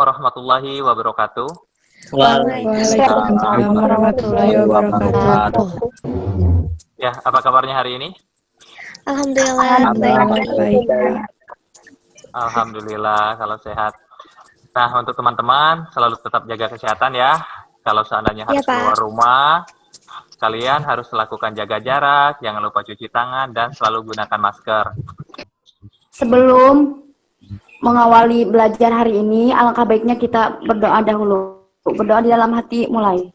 warahmatullahi wabarakatuh. Waalaikumsalam warahmatullahi wabarakatuh. Ya, apa kabarnya hari ini? Alhamdulillah Baik. Alhamdulillah kalau sehat. Nah, untuk teman-teman selalu tetap jaga kesehatan ya. Kalau seandainya Ya, harus keluar rumah, kalian harus lakukan jaga jarak, jangan lupa cuci tangan dan selalu gunakan masker. Sebelum mengawali belajar hari ini, alangkah baiknya kita berdoa dahulu. Berdoa di dalam hati mulai.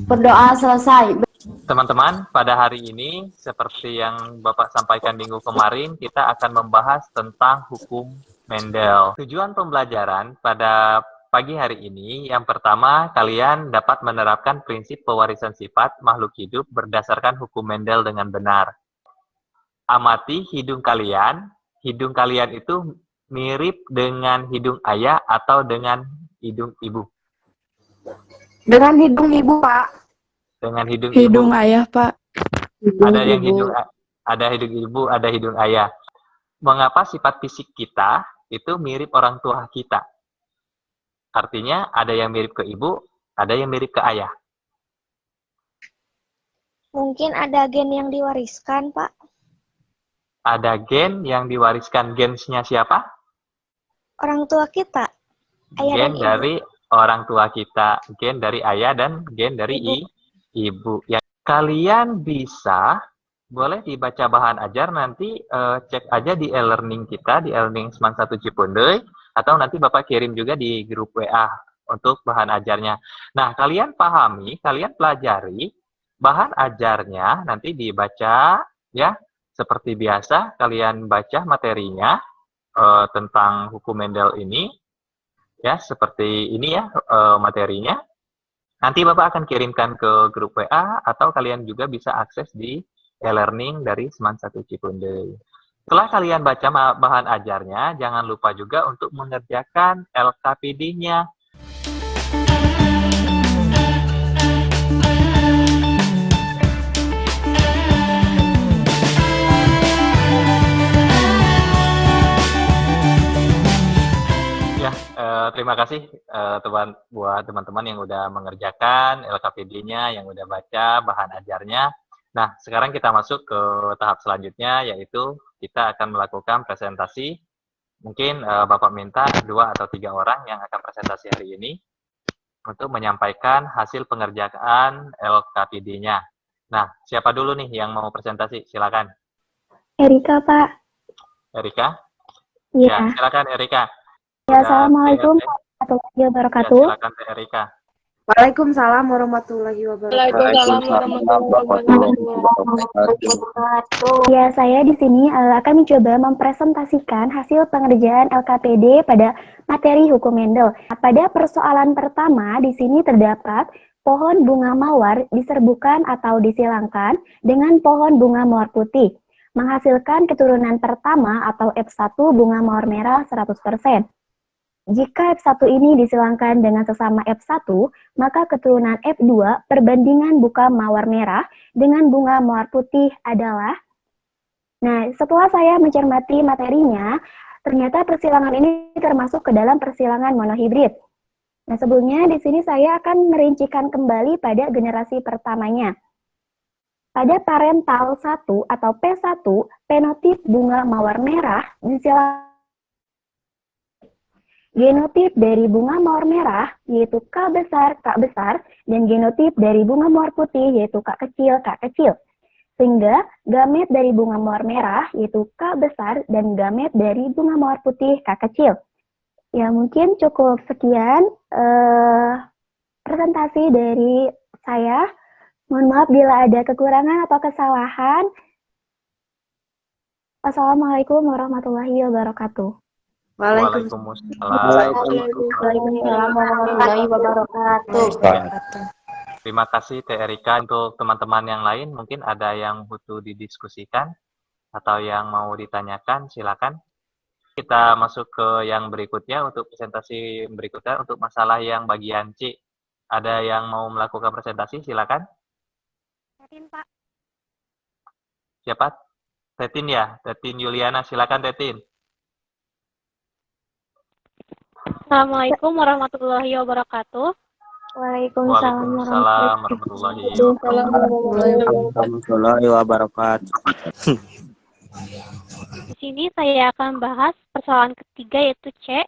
Berdoa selesai. Teman-teman, pada hari ini seperti yang Bapak sampaikan minggu kemarin, kita akan membahas tentang hukum Mendel. Tujuan pembelajaran pada pagi hari ini, yang pertama, kalian dapat menerapkan prinsip pewarisan sifat makhluk hidup berdasarkan hukum Mendel dengan benar. Amati hidung kalian itu mirip dengan hidung ayah atau dengan hidung ibu? Dengan hidung ibu, Pak. Dengan hidung Hidung ibu. ayah, Pak. Ada yang hidung ibu, ada hidung ayah. Mengapa sifat fisik kita itu mirip orang tua kita? Artinya ada yang mirip ke ibu, ada yang mirip ke ayah. Mungkin ada gen yang diwariskan, Pak. Ada gen yang diwariskan. Gensnya siapa? Orang tua kita. Ayah Gen dan ibu. dari orang tua kita. Gen dari ayah dan gen dari ibu. Ya, kalian bisa, boleh dibaca bahan ajar, nanti cek aja di e-learning kita, di e-learning Seman 1 Cipundeui, atau nanti Bapak kirim juga di grup WA untuk bahan ajarnya. Nah, kalian pahami, kalian pelajari bahan ajarnya, nanti dibaca ya. Seperti biasa, kalian baca materinya tentang hukum Mendel ini, ya, seperti ini ya materinya. Nanti Bapak akan kirimkan ke grup WA, atau kalian juga bisa akses di e-learning dari Seman 1 Cipundeui. Setelah kalian baca bahan ajarnya, jangan lupa juga untuk mengerjakan LKPD-nya. Terima kasih buat teman-teman yang udah mengerjakan LKPD-nya, yang udah baca bahan ajarnya. Nah, sekarang kita masuk ke tahap selanjutnya, yaitu kita akan melakukan presentasi. Mungkin Bapak minta 2 atau 3 orang yang akan presentasi hari ini untuk menyampaikan hasil pengerjaan LKPD-nya. Nah, siapa dulu nih yang mau presentasi? Silakan. Erika, Pak. Erika? Iya. Ya, silakan Erika. Ya, assalamualaikum warahmatullahi wabarakatuh. Ya, silakan Erika. Waalaikumsalam warahmatullahi wabarakatuh. Ya, saya di sini akan mencoba mempresentasikan hasil pengerjaan LKPD pada materi hukum Mendel. Pada persoalan pertama, di sini terdapat pohon bunga mawar diserbukan atau disilangkan dengan pohon bunga mawar putih, menghasilkan keturunan pertama atau F1 bunga mawar merah 100%. Jika F1 ini disilangkan dengan sesama F1, maka keturunan F2 perbandingan bunga mawar merah dengan bunga mawar putih adalah. Nah, setelah saya mencermati materinya, ternyata persilangan ini termasuk ke dalam persilangan monohibrid. Nah, sebelumnya di sini saya akan merincikan kembali pada generasi pertamanya. Pada parental 1 atau P1, penotip bunga mawar merah disilangkan. Genotip dari bunga mawar merah yaitu K besar, dan genotip dari bunga mawar putih yaitu K kecil. Sehingga gamet dari bunga mawar merah yaitu K besar dan gamet dari bunga mawar putih K kecil. Ya, mungkin cukup sekian presentasi dari saya. Mohon maaf bila ada kekurangan atau kesalahan. Assalamualaikum warahmatullahi wabarakatuh. Waalaikumsalam warahmatullahi wabarakatuh. Terima kasih Teh Erika. Untuk teman-teman yang lain, mungkin ada yang butuh didiskusikan atau yang mau ditanyakan, silakan. Kita masuk ke yang berikutnya, untuk presentasi berikutnya, untuk masalah yang bagian C. Ada yang mau melakukan presentasi, silakan. Tetin, Pak. Siapa? Tetin ya? Tetin Yuliana, silakan Tetin. Assalamualaikum warahmatullahi wabarakatuh. Waalaikumsalam Waalaikumsalam warahmatullahi wabarakatuh. Warahmatullahi wabarakatuh. Di sini saya akan bahas persoalan ketiga yaitu C.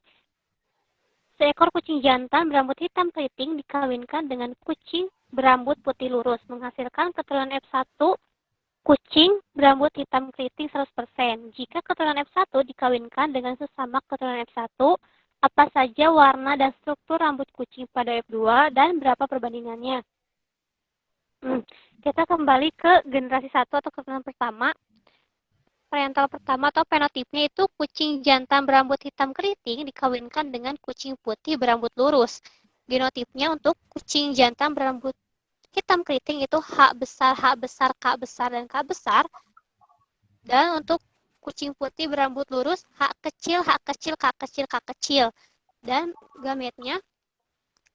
Seekor kucing jantan berambut hitam keriting dikawinkan dengan kucing berambut putih lurus menghasilkan keturunan F1 kucing berambut hitam keriting 100%. Jika keturunan F1 dikawinkan dengan sesama keturunan F1, apa saja warna dan struktur rambut kucing pada F2 dan berapa perbandingannya? Kita kembali ke generasi 1 atau keturunan pertama. Parental pertama atau fenotipnya itu kucing jantan berambut hitam keriting dikawinkan dengan kucing putih berambut lurus. Genotipnya untuk kucing jantan berambut hitam keriting itu H besar, K besar, dan K besar. Dan untuk kucing putih berambut lurus, K kecil, K kecil. Dan gametnya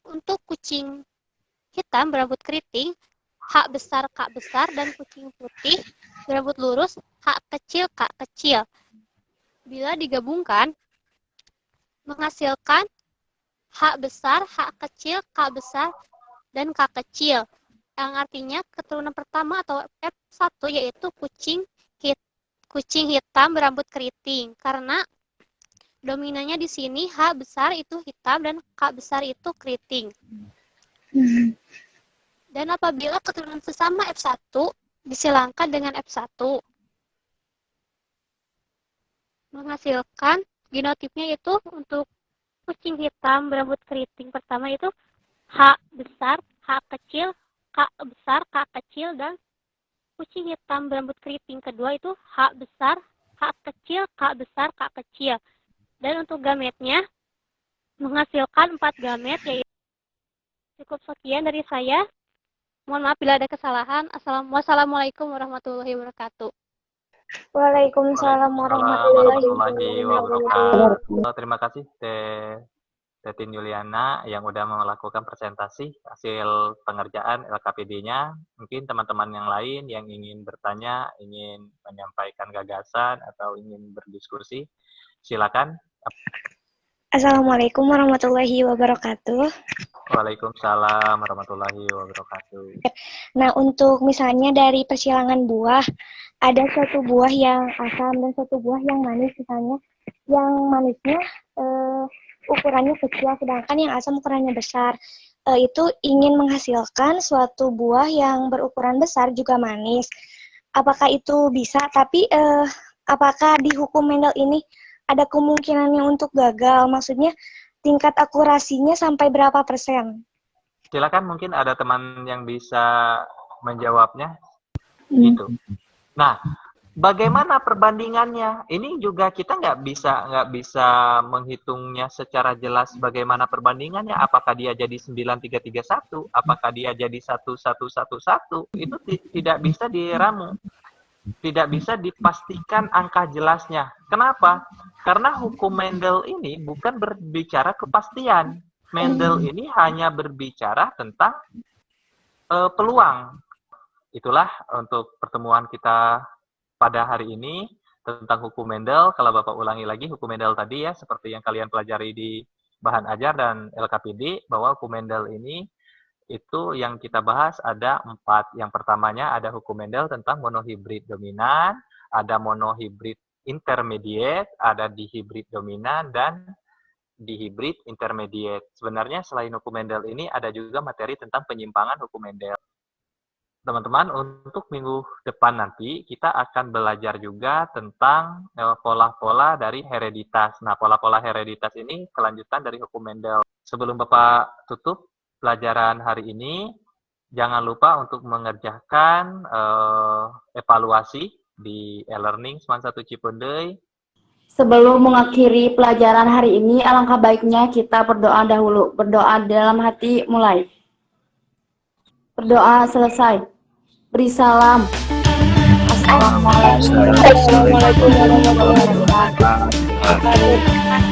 untuk kucing hitam berambut keriting, H besar, K besar, dan kucing putih berambut lurus, H kecil, K kecil. Bila digabungkan, menghasilkan H besar, H kecil, K besar, dan K kecil. Yang artinya keturunan pertama atau F1 yaitu kucing hitam berambut keriting. Karena dominannya di sini H besar itu hitam dan K besar itu keriting. Dan apabila keturunan sesama F1 disilangkan dengan F1, menghasilkan genotipnya itu untuk kucing hitam berambut keriting pertama itu H besar, H kecil, K besar, K kecil, dan kucing hitam berambut keriting kedua itu H besar, H kecil, K besar, K kecil. Dan untuk gametnya menghasilkan 4 gamet, yaitu cukup sekian dari saya. Mohon maaf bila ada kesalahan. Wassalamualaikum warahmatullahi wabarakatuh. Waalaikumsalam warahmatullahi wabarakatuh. Terima kasih Tetin Yuliana yang udah melakukan presentasi hasil pengerjaan LKPD-nya. Mungkin teman-teman yang lain yang ingin bertanya, ingin menyampaikan gagasan atau ingin berdiskusi, silakan. Assalamualaikum warahmatullahi wabarakatuh. Waalaikumsalam warahmatullahi wabarakatuh. Nah, untuk misalnya dari persilangan buah, ada satu buah yang asam dan satu buah yang manis misalnya. Yang manisnya ukurannya kecil, sedangkan yang asam ukurannya besar. Itu ingin menghasilkan suatu buah yang berukuran besar juga manis. Apakah itu bisa? Tapi apakah di hukum Mendel ini ada kemungkinannya untuk gagal? Maksudnya tingkat akurasinya sampai berapa persen? Silakan, mungkin ada teman yang bisa menjawabnya. Gitu. Nah, bagaimana perbandingannya? Ini juga kita nggak bisa menghitungnya secara jelas bagaimana perbandingannya. Apakah dia jadi 9331? Apakah dia jadi 1111? Itu tidak bisa diramu. Tidak bisa dipastikan angka jelasnya. Kenapa? Karena hukum Mendel ini bukan berbicara kepastian. Mendel ini hanya berbicara tentang peluang. Itulah untuk pertemuan kita pada hari ini tentang hukum Mendel. Kalau Bapak ulangi lagi hukum Mendel tadi ya, seperti yang kalian pelajari di bahan ajar dan LKPD, bahwa hukum Mendel ini itu yang kita bahas ada 4. Yang pertamanya ada hukum Mendel tentang monohibrid dominan, ada monohibrid intermediate, ada dihibrid dominan, dan dihibrid intermediate. Sebenarnya selain hukum Mendel ini ada juga materi tentang penyimpangan hukum Mendel. Teman-teman, untuk minggu depan nanti kita akan belajar juga tentang pola-pola dari hereditas. Nah, pola-pola hereditas ini kelanjutan dari hukum Mendel. Sebelum Bapak tutup pelajaran hari ini, jangan lupa untuk mengerjakan evaluasi di e-learning Seman 1 Cipendei. Sebelum mengakhiri pelajaran hari ini, alangkah baiknya kita berdoa dahulu. Berdoa dalam hati mulai. Berdoa selesai. Beri salam. Assalamualaikum warahmatullahi wabarakatuh.